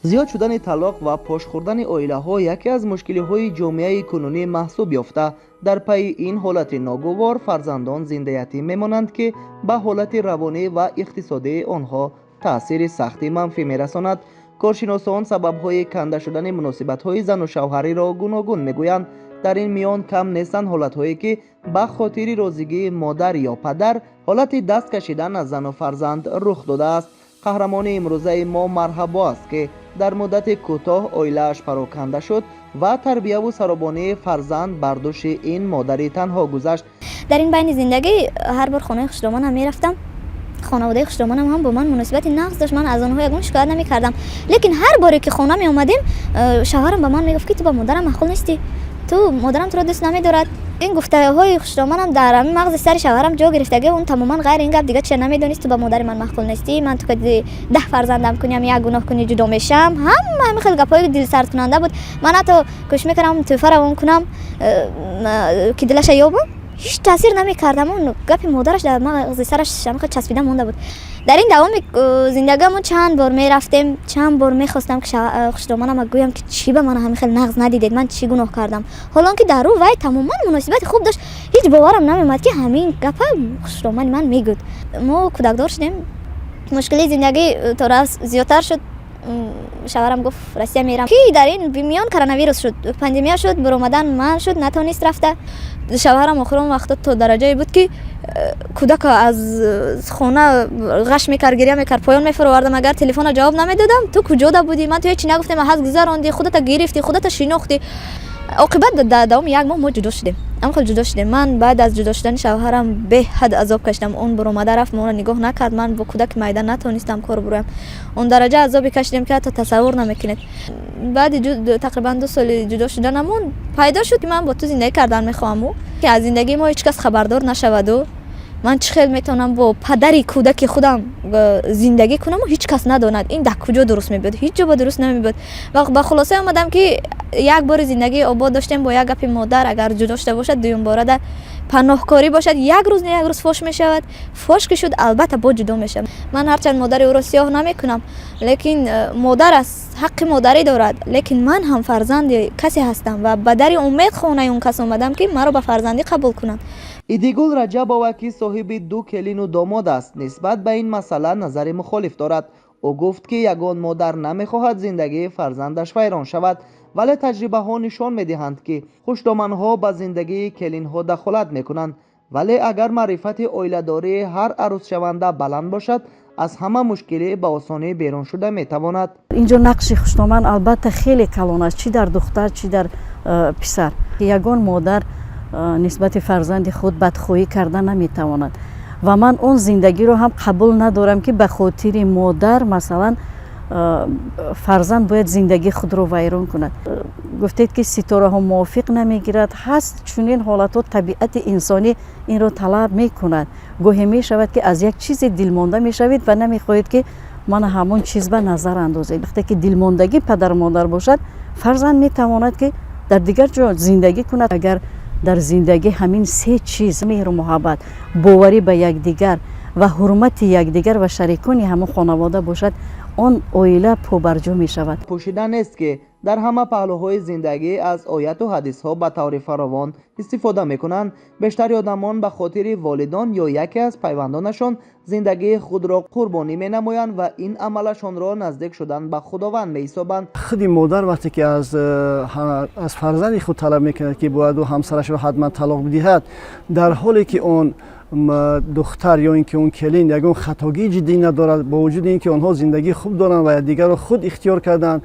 زیاد شدن طلاق و پاش خوردن اویله‌ها یکی از مشکل‌های جامعه کنونی محسوب یافته. در پی این حالت ناگوار فرزندان زنده یتیم میمانند که به حالت روانی و اقتصادی آنها تأثیر سختی منفی میرساند. کارشناسان سبب‌های کنده شدن مناسبت‌های زن و شوهری را گوناگون میگویند. در این میان کم نیستند حالت‌هایی که به خاطر راضیگی مادر یا پدر حالت دست کشیدن از زن و فرزند رخ داده است. قهرمان امروزه ما مرحبا است که در مدت کوتاه اویله‌اش پراکنده شد و تربیت و سرابانی فرزند بر دوش این مادری تنها گذشت. در این بین زندگی هر بار خانه خوشدامانم میرفتم، خانواده خوشدامانم هم با من مناسبت نقض داشت. من از آنها یگان شکایت نمیکردم، لیکن هر باری که خانه می اومدیم شوهرم به من میگفت که تو با مادرم معقول نیستی، تو مادرم تو را دوست نمیدارد. این گفته های خوشدامانم در همین مغز سر شوهرم جا گرفتگی اون تماما غیر این گپ دیگه چه نمیدونست تو با مادر من معقول نیستی، من تو که 10 فرزندم کنیم یک گناه کنی جدا میشم. همین خیلی گپای دل سرد کننده بود. من حتی کوشش میکردم توفر اون کنم که دلش یابم، هیچ تاثیر نمیکردم. اون گپ مادرش در مغز سرش همین چسبیده مونده بود. در این دوام زندگیمون چند بار میرفتیم، چند بار میخواستم که خوشدامانم گویم که چی به من همین خیلی نقض ندیدید، من چی گناه کردم، حالا که در رو وای تماما مناسبت خوب داشت، هیچ باورم نمیومد که همین گپ خوشدامان من میگفت. ما کودکدار شدیم، مشکلی زندگی تو زیادتر شد. شوهرم گفت روسیه میرم که در این میان کرونا ویروس شد، پاندemia شد، برآمدن من شد، نتونست رفته. شوهرم آخر اون وقت تو درجه بود که کودک از خونه غش میکرد، گریه میکرد، پایان میفروردم اگر تلفن جواب نمیدادم تو کجا بودی، من تو هیچ نگفتم، از گذراندی، خودت گرفتی، خودت شناختی. عاقبت دوام یک ماه ما جدا شدیم. خیلی جدا شدیم. من بعد از جدا شدن شوهرم به حد عذاب کشیدم. اون برآمده رفت، ما رو نگاه نکرد، من با کودک میدان نتونستم کار بروم. اون درجه عذابی کشیدم که حتی تصور نمیکنید. بعد تقریبا 2 سال جدا شدنمون پیدا شد که من با تو زندگی کردن میخوام که از زندگی ما هیچ کس خبردار نشود و من چه خیلی میتونم با پدری کودک خودم زندگی کنم و هیچ کس نداند این در کجا درست میبود، هیچ جا درست نمیبود. و با خلاصه اومدم که یک بار زندگی آباد داشتیم با یک گپ مادر اگر جدا شده باشد، دوم بار در پناهکاری باشد، یک روز نه یک روز فوش میشود. فوش که شد البته با جدا میشم. من هرچند مادر او را سیاه نمیکنم، لیکن مادر است، حق مادری دارد، لیکن من هم فرزند کسی هستم و به در امید خانه اون کس اومدم که مرا به فرزندی قبول کنند. ایدیگل رجب‌آوا که صاحب 2 کلین و داماد است نسبت به این مسئله نظر مخالف دارد. او گفت که یگان مادر نمیخواهد زندگی فرزندش ویران شود، ولی تجربه ها نشان میدهند که خوشدامنها به زندگی کلین ها دخالت میکنند، ولی اگر معرفت اویله‌داری هر عروس شونده بلند باشد از همه مشکلی به آسانی بیرون شده میتواند. اینجا نقش خوشدامن البته خیلی کلان است، چی در دختر چی در پسر. یگان مادر نسبت فرزند خود بدخواهی کردن نمیتواند و من اون زندگی رو هم قبول ندارم که به خاطر مادر مثلا فرزند باید زندگی خود رو ویران کند. گفتید که ستاره ها موافق نمیگیرد، هست چون این حالت ها طبیعت انسانی این رو طلب میکند. گاهی می شود که از یک چیز دلمانده می شوید و نمیخواهید که من همون چیز به نظر اندازید. وقتی که دلماندگی پدر مادر باشد فرزند میتواند که در دیگر جا زندگی کند. اگر در زندگی همین 3 چیز مهر و محبت، باوری به یکدیگر و حرمت یکدیگر و شریکانی همون خانواده باشد، آن اویله پابرجا می شود. پوشیدن است که در همه پهلوهای زندگی از آیات و حدیث ها به طور فراوان استفاده می کنند. بیشتر آدمان به خاطر والدان یا یکی از پیوندانشان زندگی خود را قربانی می نمایند و این عملشان را نزدیک شدن به خداوند می حسابند. خود مادر وقتی که از فرزند خود طلب میکند که باید و همسرش را حتما طلاق بدهد، در حالی که اون دختر یا اینکه اون کلین یگان خطاگی جدی ندارد، با وجود اینکه آنها زندگی خوب دارند و دیگر را خود اختیار کردند،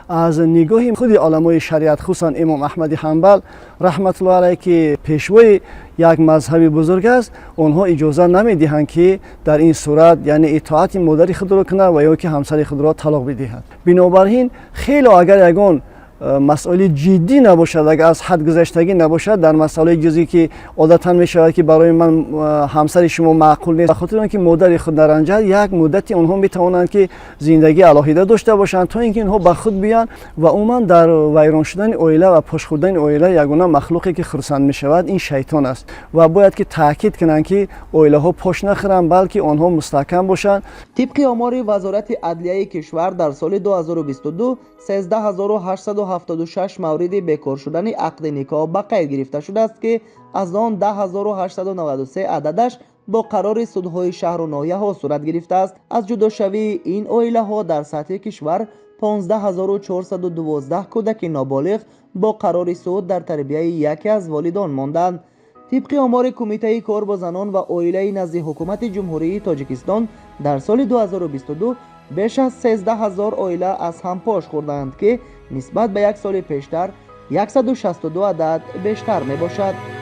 از نگاه خود علمای شریعت خصوصا امام احمد حنبل رحمت الله علیه که پیشوای یک مذهب بزرگ است، آنها اجازه نمیدهند که در این صورت یعنی اطاعت مادر خود را کنند و یا که همسر خود را طلاق بدهد. بنابراین خیلی اگر یگان مسائل جدی نباشد، اگر از حد گذشتگی نباشد، در مسائل جزئی که عادتا میشود که برای من همسر شما معقول نیست، بخاطر اینکه مادر خود در آنجا یک مدتی اونها میتوانند که زندگی علاهیده داشته باشند تا اینکه اینها به خود بیان و عموما در ویران شدن عائله و پاش خوردن عائله یگانه مخلوقی که خرسند میشود این شیطان است و باید که تاکید کنند که عائله ها پاش نخرند بلکه آنها مستحکم باشند. طبق آمار وزارت عدلیه کشور در سال 2022 13876 مورد بیکار شدن عقد نکاح به قید گرفته شده است که از آن 10893 عددش با قرار سودهای شهر و ناحیه ها صورت گرفته است. از جداشوی این عائله ها در سطح کشور 15412 کودک نابالغ با قرار سود در تربیت یکی از والدان ماندند. طبق آمار کمیته کار با زنان و عائله نزد حکومت جمهوری تاجیکستان در سال 2022 بیش از 13000 عائله از هم پاش خوردند که نسبت به یک سال پیشتر 162 عدد بیشتر می باشد.